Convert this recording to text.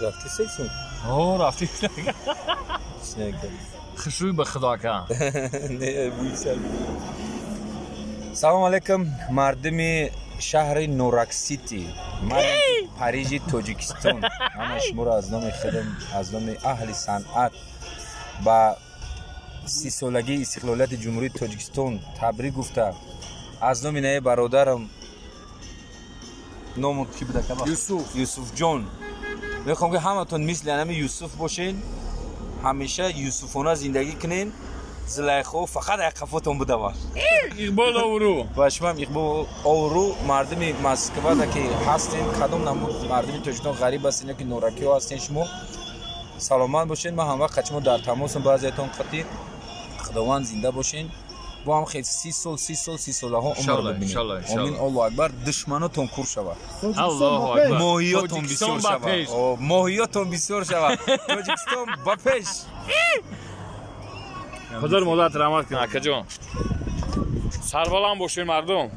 رفتی سیکسون رفتی خشوی به خدا کن سلام علیکم مردم شهر نورک سیتی من پاریژ تاجیکستان همه شما را از نام خودم از نام اهل صنعت با 30 سالگی استقلالیت جمهوری تاجیکستان تبریک گفته از نام نه برادرم نام کی بوده یوسف جان میخوام که همتون مثل همه یوسف باشین همیشه یوسفانه زندگی کنین زلیخا فقط عقفاتون بوده باش اقبال آورو و شما اقبال آورو مردم مسکو که هستین کدام نمود مردم تاجیکستان غریب هستین که نورکی ها هستین شما سلامت باشین ما هم وقت شما در تماسم بعضیتون قطعی خداوند زنده باشین با هم خیلی 30 سال ها عمر ببینید آمین الله اکبر دشمناتون کور شود الله اکبر ماهیاتون بسیار شود ماهیاتون بسیار شود تاجیکستان با پیش خدا مدت رحمت کنه اکا جان سربلند باشین مردم